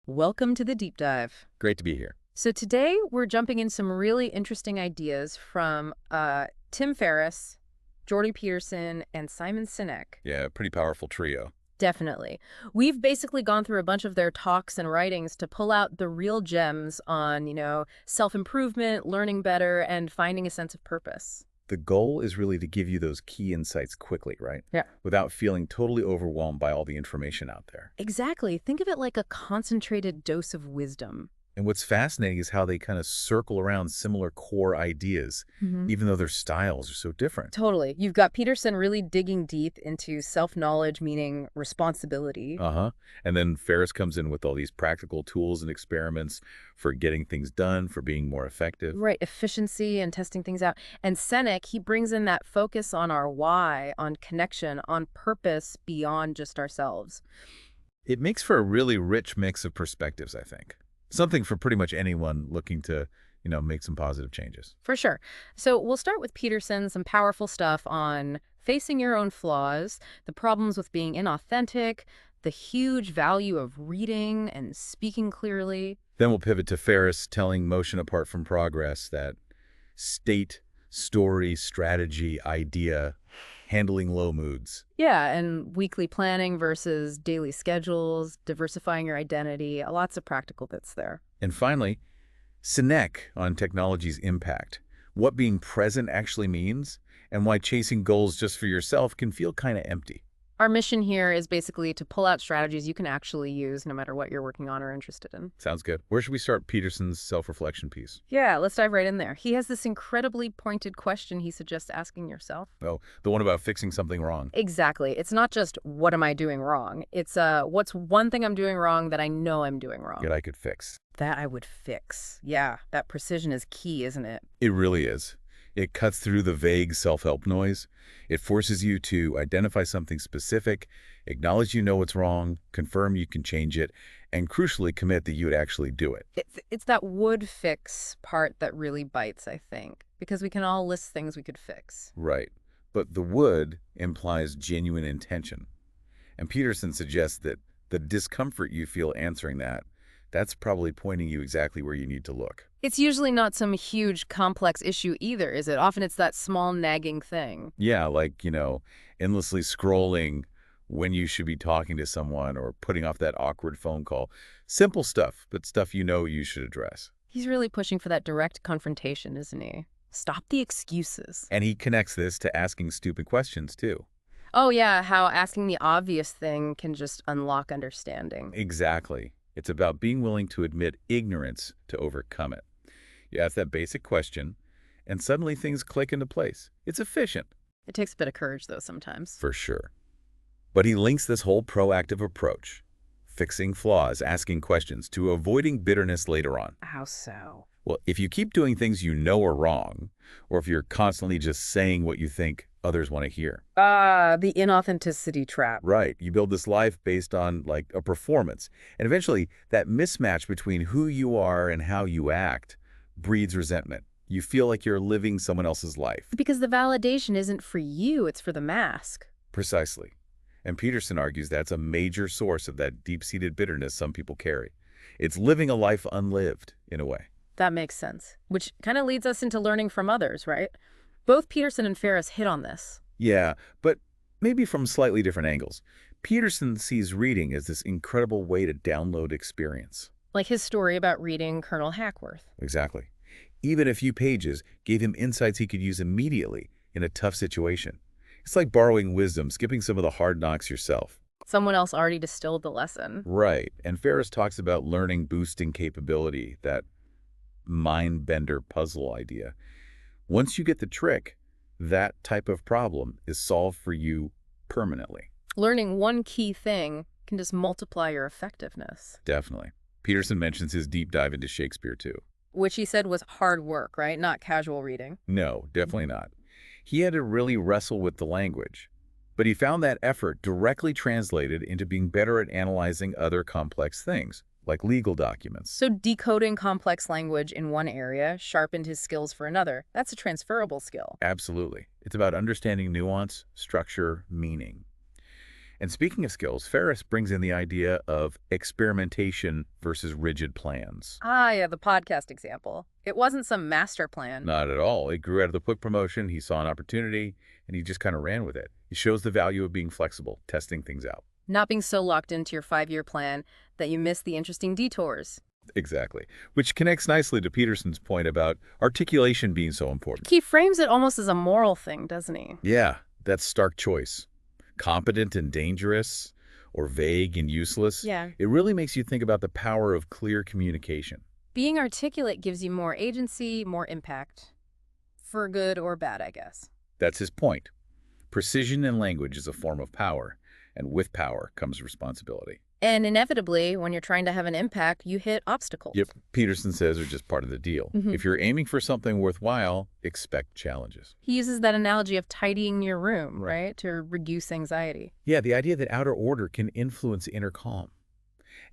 Welcome to the deep dive. Great to be here. So today we're jumping in some really interesting ideas from Tim Ferriss, Jordan Peterson, and Simon Sinek. Yeah, pretty powerful trio. Definitely. We've basically gone through a bunch of their talks and writings to pull out the real gems on, self-improvement, learning better, and finding a sense of purpose. The goal is really to give you those key insights quickly, right? Yeah. Without feeling totally overwhelmed by all the information out there. Exactly. Think of it like a concentrated dose of wisdom. And what's fascinating is how they kind of circle around similar core ideas, Mhm. even though their styles are so different. Totally. You've got Peterson really digging deep into self-knowledge, meaning responsibility. Uh-huh. And then Ferris comes in with all these practical tools and experiments for getting things done, for being more effective. Right, efficiency and testing things out. And Sinek, he brings in that focus on our why, on connection, on purpose beyond just ourselves. It makes for a really rich mix of perspectives, I think. Something for pretty much anyone looking to, make some positive changes. For sure. So we'll start with Peterson, some powerful stuff on facing your own flaws, the problems with being inauthentic, the huge value of reading and speaking clearly. Then we'll pivot to Ferris telling motion apart from progress, that state, story, strategy, idea, handling low moods. Yeah, and weekly planning versus daily schedules, diversifying your identity, lots of practical bits there. And finally, Sinek on technology's impact, what being present actually means, and why chasing goals just for yourself can feel kind of empty. Our mission here is basically to pull out strategies you can actually use no matter what you're working on or interested in. Sounds good. Where should we start Peterson's self-reflection piece? Yeah, let's dive right in there. He has this incredibly pointed question he suggests asking yourself. Oh, the one about fixing something wrong. Exactly. It's not just, what am I doing wrong? It's, what's one thing I'm doing wrong that I know I'm doing wrong? That I could fix. That I would fix. Yeah, that precision is key, isn't it? It really is. It cuts through the vague self-help noise. It forces you to identify something specific, acknowledge you know what's wrong, confirm you can change it, and crucially commit that you would actually do it. It's that would fix part that really bites, I think, because we can all list things we could fix. Right. But the would implies genuine intention. And Peterson suggests that the discomfort you feel answering that's probably pointing you exactly where you need to look. It's usually not some huge, complex issue either, is it? Often it's that small, nagging thing. Yeah, like, endlessly scrolling when you should be talking to someone or putting off that awkward phone call. Simple stuff, but stuff you should address. He's really pushing for that direct confrontation, isn't he? Stop the excuses. And he connects this to asking stupid questions, too. Oh, yeah, how asking the obvious thing can just unlock understanding. Exactly. It's about being willing to admit ignorance to overcome it. You ask that basic question, and suddenly things click into place. It's efficient. It takes a bit of courage, though, sometimes. For sure. But he links this whole proactive approach, fixing flaws, asking questions, to avoiding bitterness later on. How so? Well, if you keep doing things you know are wrong, or if you're constantly just saying what you think others want to hear. The inauthenticity trap. Right. You build this life based on, like, a performance. And eventually, that mismatch between who you are and how you act breeds resentment. You feel like you're living someone else's life. Because the validation isn't for you, it's for the mask. Precisely. And Peterson argues that's a major source of that deep-seated bitterness some people carry. It's living a life unlived, in a way. That makes sense. Which kind of leads us into learning from others, right? Both Peterson and Ferriss hit on this. Yeah, but maybe from slightly different angles. Peterson sees reading as this incredible way to download experience. Like his story about reading Colonel Hackworth. Exactly. Even a few pages gave him insights he could use immediately in a tough situation. It's like borrowing wisdom, skipping some of the hard knocks yourself. Someone else already distilled the lesson. Right. And Ferriss talks about learning boosting capability, that mind-bender puzzle idea. Once you get the trick, that type of problem is solved for you permanently. Learning one key thing can just multiply your effectiveness. Definitely. Peterson mentions his deep dive into Shakespeare, too. Which he said was hard work, right? Not casual reading. No, definitely not. He had to really wrestle with the language. But he found that effort directly translated into being better at analyzing other complex things, like legal documents. So decoding complex language in one area sharpened his skills for another. That's a transferable skill. Absolutely. It's about understanding nuance, structure, meaning. And speaking of skills, Ferriss brings in the idea of experimentation versus rigid plans. Ah, yeah, the podcast example. It wasn't some master plan. Not at all. It grew out of the quick promotion. He saw an opportunity, and he just kind of ran with it. It shows the value of being flexible, testing things out. Not being so locked into your 5-year plan that you miss the interesting detours. Exactly. Which connects nicely to Peterson's point about articulation being so important. He frames it almost as a moral thing, doesn't he? Yeah, that stark choice. Competent and dangerous, or vague and useless. Yeah. It really makes you think about the power of clear communication. Being articulate gives you more agency, more impact. For good or bad, I guess. That's his point. Precision in language is a form of power, and with power comes responsibility. And inevitably, when you're trying to have an impact, you hit obstacles. Yep, Peterson says are just part of the deal. If you're aiming for something worthwhile, expect challenges. He uses that analogy of tidying your room, right, to reduce anxiety. Yeah, the idea that outer order can influence inner calm.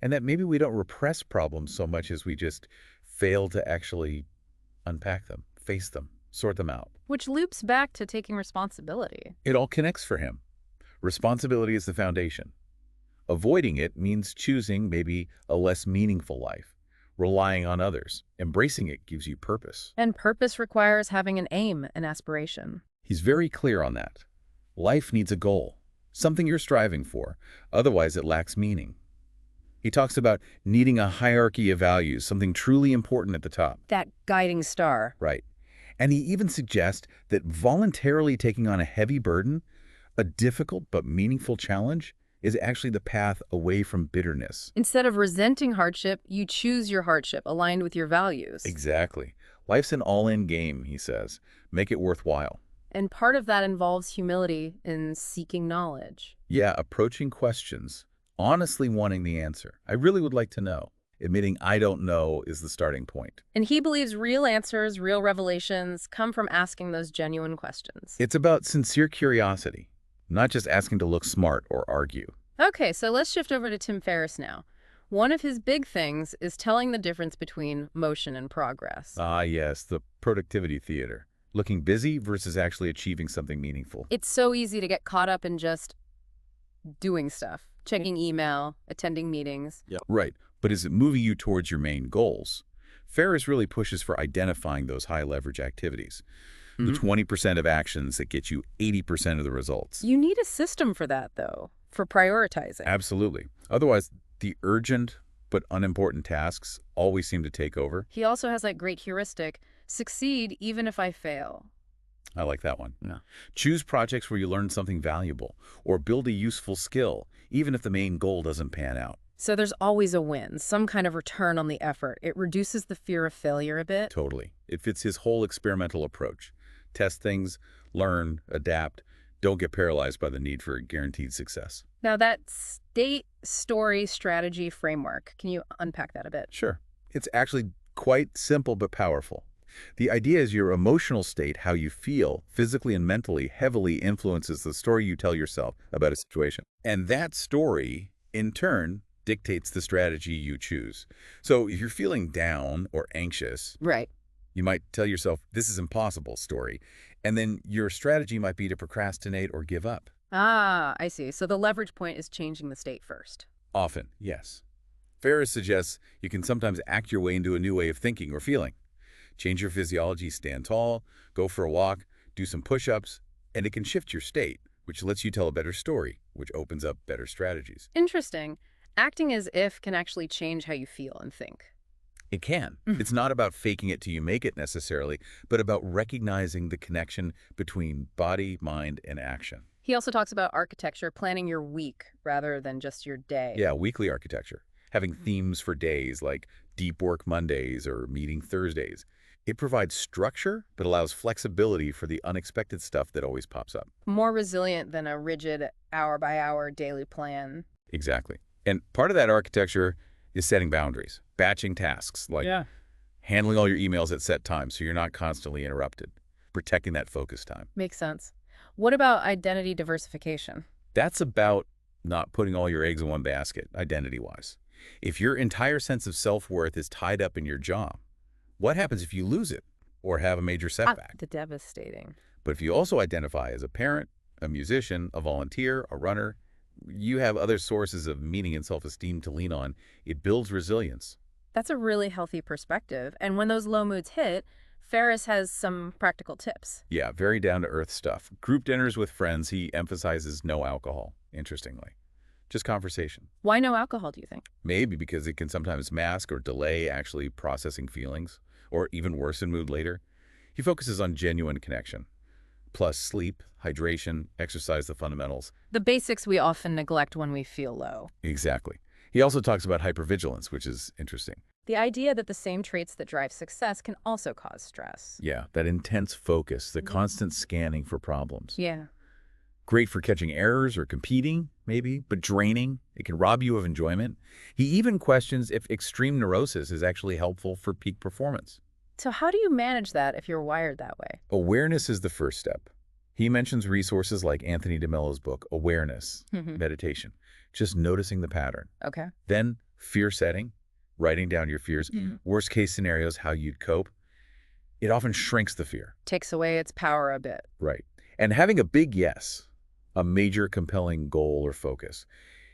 And that maybe we don't repress problems so much as we just fail to actually unpack them, face them, sort them out. Which loops back to taking responsibility. It all connects for him. Responsibility is the foundation. Avoiding it means choosing maybe a less meaningful life, relying on others. Embracing it gives you purpose. And purpose requires having an aim, an aspiration. He's very clear on that. Life needs a goal, something you're striving for. Otherwise, it lacks meaning. He talks about needing a hierarchy of values, something truly important at the top. That guiding star. Right. And he even suggests that voluntarily taking on a heavy burden, a difficult but meaningful challenge, is actually the path away from bitterness. Instead of resenting hardship, you choose your hardship aligned with your values. Exactly. Life's an all-in game, he says. Make it worthwhile. And part of that involves humility in seeking knowledge. Yeah, approaching questions, honestly wanting the answer. I really would like to know. Admitting I don't know is the starting point. And he believes real answers, real revelations come from asking those genuine questions. It's about sincere curiosity, not just asking to look smart or argue. Okay, so let's shift over to Tim Ferriss now. One of his big things is telling the difference between motion and progress. Ah, yes, the productivity theater. Looking busy versus actually achieving something meaningful. It's so easy to get caught up in just doing stuff, checking email, attending meetings. Yeah. Right, but is it moving you towards your main goals? Ferriss really pushes for identifying those high-leverage activities. The 20% of actions that get you 80% of the results. You need a system for that, though, for prioritizing. Absolutely. Otherwise, the urgent but unimportant tasks always seem to take over. He also has that great heuristic, succeed even if I fail. I like that one. Yeah. Choose projects where you learn something valuable or build a useful skill, even if the main goal doesn't pan out. So there's always a win, some kind of return on the effort. It reduces the fear of failure a bit. Totally. It fits his whole experimental approach. Test things, learn, adapt. Don't get paralyzed by the need for guaranteed success. Now that state, story, strategy framework, can you unpack that a bit? Sure. It's actually quite simple but powerful. The idea is your emotional state, how you feel, physically and mentally, heavily influences the story you tell yourself about a situation. And that story, in turn, dictates the strategy you choose. So if you're feeling down or anxious, Right. you might tell yourself, this is impossible story. And then your strategy might be to procrastinate or give up. Ah, I see. So the leverage point is changing the state first. Often, yes. Ferriss suggests you can sometimes act your way into a new way of thinking or feeling. Change your physiology, stand tall, go for a walk, do some push-ups, and it can shift your state, which lets you tell a better story, which opens up better strategies. Interesting. Acting as if can actually change how you feel and think. It can. It's not about faking it till you make it necessarily, but about recognizing the connection between body, mind, and action. He also talks about architecture, planning your week rather than just your day. Yeah, weekly architecture. Having themes for days like deep work Mondays or meeting Thursdays. It provides structure, but allows flexibility for the unexpected stuff that always pops up. More resilient than a rigid hour-by-hour daily plan. Exactly. And part of that architecture is setting boundaries, batching tasks, like handling all your emails at set times so you're not constantly interrupted, protecting that focus time. Makes sense. What about identity diversification? That's about not putting all your eggs in one basket, identity-wise. If your entire sense of self-worth is tied up in your job, what happens if you lose it or have a major setback? The devastating. But if you also identify as a parent, a musician, a volunteer, a runner, You have other sources of meaning and self-esteem to lean on. It builds resilience. That's a really healthy perspective. And when those low moods hit, Ferriss has some practical tips. Yeah, very down-to-earth stuff. Group dinners with friends, he emphasizes no alcohol, interestingly. Just conversation. Why no alcohol, do you think? Maybe because it can sometimes mask or delay actually processing feelings, or even worsen mood later. He focuses on genuine connection. Plus sleep, hydration, exercise, the fundamentals. The basics we often neglect when we feel low. Exactly. He also talks about hypervigilance, which is interesting. The idea that the same traits that drive success can also cause stress. Yeah, that intense focus, the constant scanning for problems. Yeah. Great for catching errors or competing, maybe, but draining. It can rob you of enjoyment. He even questions if extreme neurosis is actually helpful for peak performance. So how do you manage that if you're wired that way? Awareness is the first step. He mentions resources like Anthony DeMello's book, Awareness, Meditation, just noticing the pattern. Okay. Then fear setting, writing down your fears, worst case scenarios, how you'd cope. It often shrinks the fear. Takes away its power a bit. Right. And having a big yes, a major compelling goal or focus.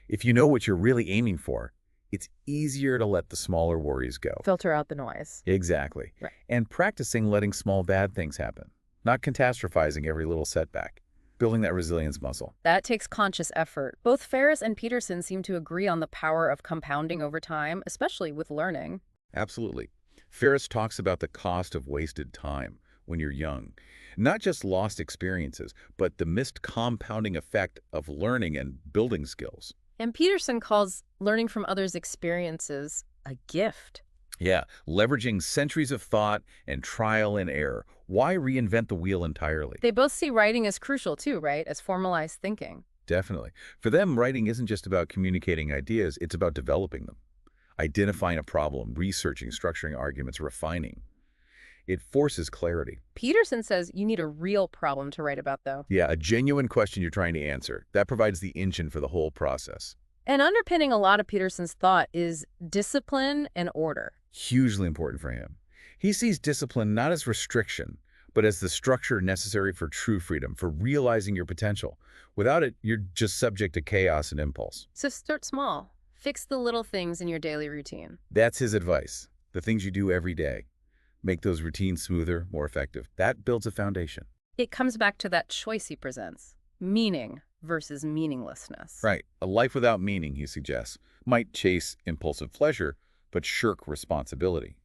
If you know what you're really aiming for, it's easier to let the smaller worries go. Filter out the noise. Exactly. Right. And practicing letting small bad things happen, not catastrophizing every little setback, building that resilience muscle. That takes conscious effort. Both Ferriss and Peterson seem to agree on the power of compounding over time, especially with learning. Absolutely. Ferriss talks about the cost of wasted time when you're young. Not just lost experiences, but the missed compounding effect of learning and building skills. And Peterson calls learning from others' experiences a gift. Yeah, leveraging centuries of thought and trial and error. Why reinvent the wheel entirely? They both see writing as crucial too, right? As formalized thinking. Definitely. For them, writing isn't just about communicating ideas, it's about developing them. Identifying a problem, researching, structuring arguments, refining. It forces clarity. Peterson says you need a real problem to write about, though. Yeah, a genuine question you're trying to answer. That provides the engine for the whole process. And underpinning a lot of Peterson's thought is discipline and order. Hugely important for him. He sees discipline not as restriction, but as the structure necessary for true freedom, for realizing your potential. Without it, you're just subject to chaos and impulse. So start small. Fix the little things in your daily routine. That's his advice. The things you do every day. Make those routines smoother, more effective. That builds a foundation. It comes back to that choice he presents. Meaning versus meaninglessness. Right. A life without meaning, he suggests, might chase impulsive pleasure, but shirk responsibility.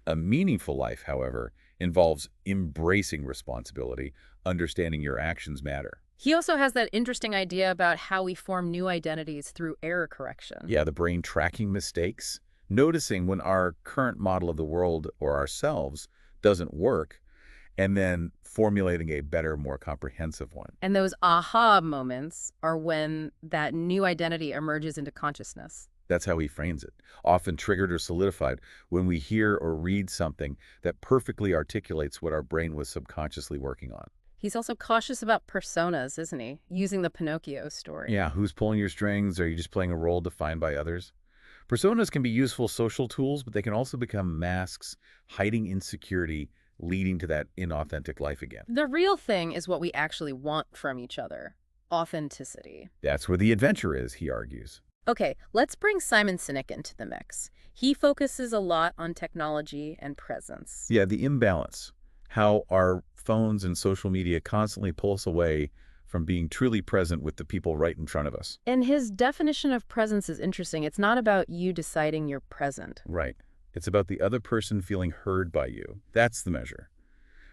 A meaningful life, however, involves embracing responsibility, understanding your actions matter. He also has that interesting idea about how we form new identities through error correction. Yeah, the brain tracking mistakes, noticing when our current model of the world or ourselves doesn't work, and then formulating a better, more comprehensive one. And those aha moments are when that new identity emerges into consciousness. That's how he frames it, often triggered or solidified when we hear or read something that perfectly articulates what our brain was subconsciously working on. He's also cautious about personas, isn't he? Using the Pinocchio story. Yeah, who's pulling your strings? Are you just playing a role defined by others? Personas can be useful social tools, but they can also become masks, hiding insecurity, leading to that inauthentic life again. The real thing is what we actually want from each other. Authenticity. That's where the adventure is, he argues. Okay, let's bring Simon Sinek into the mix. He focuses a lot on technology and presence. Yeah, the imbalance. How our phones and social media constantly pull us away from being truly present with the people right in front of us. And his definition of presence is interesting. It's not about you deciding you're present. Right. It's about the other person feeling heard by you. That's the measure.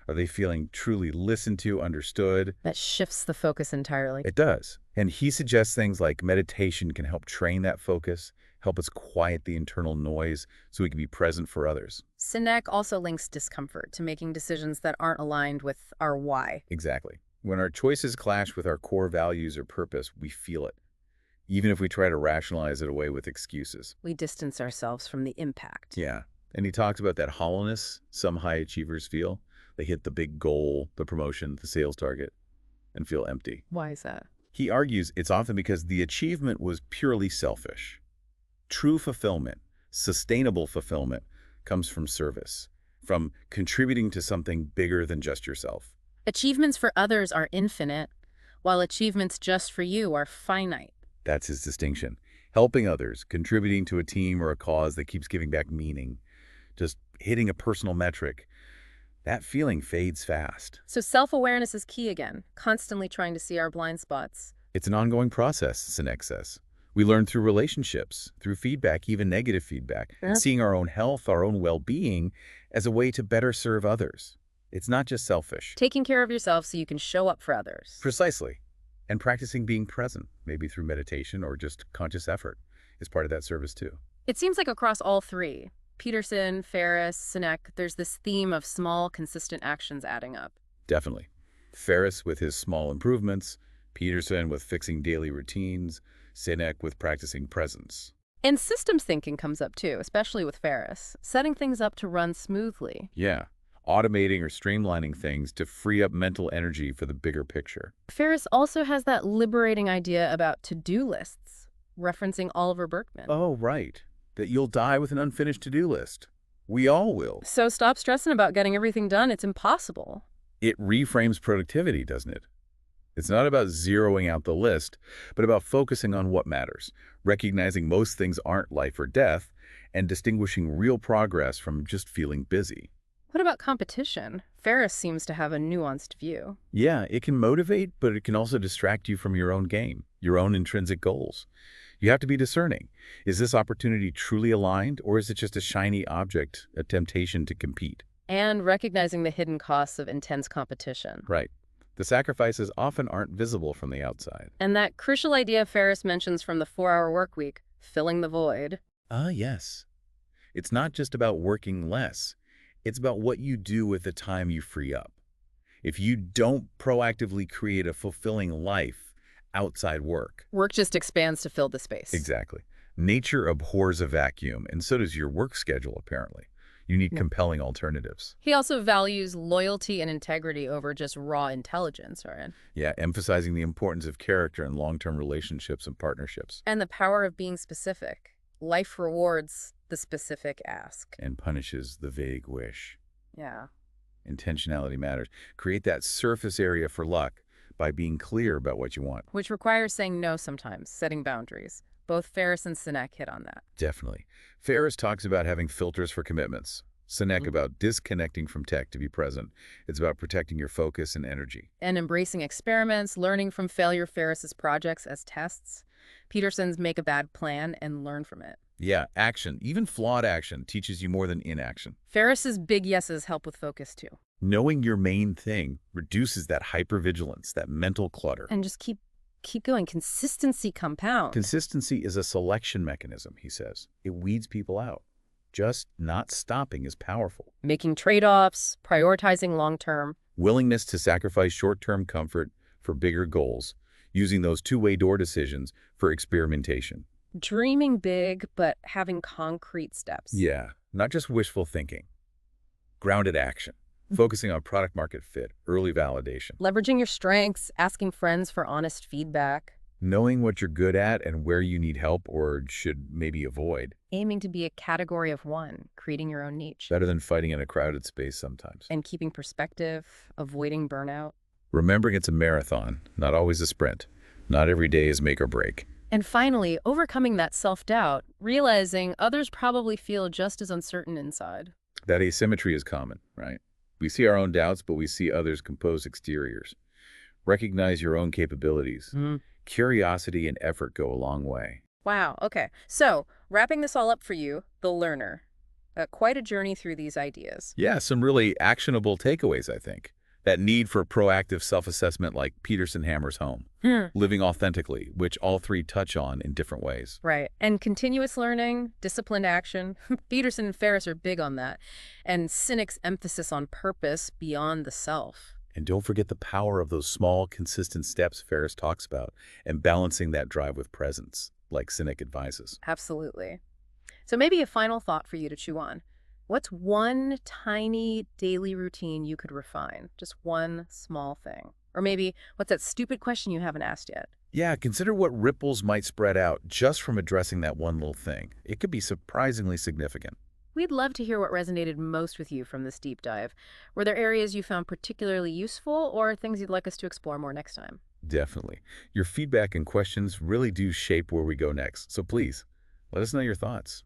Are they feeling truly listened to, understood? That shifts the focus entirely. It does. And he suggests things like meditation can help train that focus, help us quiet the internal noise so we can be present for others. Sinek also links discomfort to making decisions that aren't aligned with our why. Exactly. When our choices clash with our core values or purpose, we feel it, even if we try to rationalize it away with excuses. We distance ourselves from the impact. Yeah. And he talks about that hollowness some high achievers feel. They hit the big goal, the promotion, the sales target, and feel empty. Why is that? He argues it's often because the achievement was purely selfish. True fulfillment, sustainable fulfillment, comes from service, from contributing to something bigger than just yourself. Achievements for others are infinite, while achievements just for you are finite. That's his distinction. Helping others, contributing to a team or a cause that keeps giving back meaning, just hitting a personal metric. That feeling fades fast. So self-awareness is key again, constantly trying to see our blind spots. It's an ongoing process, Sinek says. We learn through relationships, through feedback, even negative feedback, and seeing our own health, our own well-being as a way to better serve others. It's not just selfish. Taking care of yourself so you can show up for others. Precisely. And practicing being present, maybe through meditation or just conscious effort, is part of that service too. It seems like across all three, Peterson, Ferriss, Sinek, there's this theme of small, consistent actions adding up. Definitely. Ferriss with his small improvements, Peterson with fixing daily routines, Sinek with practicing presence. And systems thinking comes up too, especially with Ferriss, setting things up to run smoothly. Yeah, automating or streamlining things to free up mental energy for the bigger picture. Ferriss also has that liberating idea about to-do lists, referencing Oliver Berkman. Oh, right. That you'll die with an unfinished to-do list. We all will. So stop stressing about getting everything done. It's impossible. It reframes productivity, doesn't it? It's not about zeroing out the list, but about focusing on what matters, recognizing most things aren't life or death, and distinguishing real progress from just feeling busy. What about competition? Ferriss seems to have a nuanced view. Yeah, it can motivate, but it can also distract you from your own game, your own intrinsic goals. You have to be discerning. Is this opportunity truly aligned, or is it just a shiny object, a temptation to compete? And recognizing the hidden costs of intense competition. Right. The sacrifices often aren't visible from the outside. And that crucial idea Ferriss mentions from the 4-hour work week, filling the void. Ah, yes. It's not just about working less. It's about what you do with the time you free up. If you don't proactively create a fulfilling life outside work. Work just expands to fill the space. Exactly. Nature abhors a vacuum, and so does your work schedule, apparently. You need compelling alternatives. He also values loyalty and integrity over just raw intelligence, right? Yeah, emphasizing the importance of character in long-term relationships and partnerships. And the power of being specific. Life rewards the specific ask. And punishes the vague wish. Yeah. Intentionality matters. Create that surface area for luck by being clear about what you want. Which requires saying no sometimes, setting boundaries. Both Ferriss and Sinek hit on that. Definitely. Ferriss talks about having filters for commitments. Sinek about disconnecting from tech to be present. It's about protecting your focus and energy. And embracing experiments, learning from failure Ferriss's projects as tests. Peterson's make a bad plan and learn from it. Yeah, action, even flawed action, teaches you more than inaction. Ferriss's big yeses help with focus too. Knowing your main thing reduces that hypervigilance, that mental clutter. And just keep going. Consistency compounds. Consistency is a selection mechanism, he says. It weeds people out. Just not stopping is powerful. Making trade-offs, prioritizing long-term. Willingness to sacrifice short-term comfort for bigger goals, using those two-way door decisions for experimentation. Dreaming big, but having concrete steps. Yeah, not just wishful thinking. Grounded action. Focusing on product market fit, early validation. Leveraging your strengths, asking friends for honest feedback. Knowing what you're good at and where you need help or should maybe avoid. Aiming to be a category of one, creating your own niche. Better than fighting in a crowded space sometimes. And keeping perspective, avoiding burnout. Remembering it's a marathon, not always a sprint. Not every day is make or break. And finally, overcoming that self-doubt, realizing others probably feel just as uncertain inside. That asymmetry is common, right? We see our own doubts, but we see others' composed exteriors. Recognize your own capabilities. Curiosity and effort go a long way. Wow, okay. So, wrapping this all up for you, the learner. Quite a journey through these ideas. Yeah, some really actionable takeaways, I think. That need for proactive self-assessment like Peterson hammers home. Living authentically, which all three touch on in different ways. Right. And continuous learning, disciplined action. Peterson and Ferriss are big on that. And Sinek's emphasis on purpose beyond the self. And don't forget the power of those small, consistent steps Ferriss talks about and balancing that drive with presence, like Sinek advises. Absolutely. So maybe a final thought for you to chew on. What's one tiny daily routine you could refine? Just one small thing. Or maybe, what's that stupid question you haven't asked yet? Yeah, consider what ripples might spread out just from addressing that one little thing. It could be surprisingly significant. We'd love to hear what resonated most with you from this deep dive. Were there areas you found particularly useful or things you'd like us to explore more next time? Definitely. Your feedback and questions really do shape where we go next. So please, let us know your thoughts.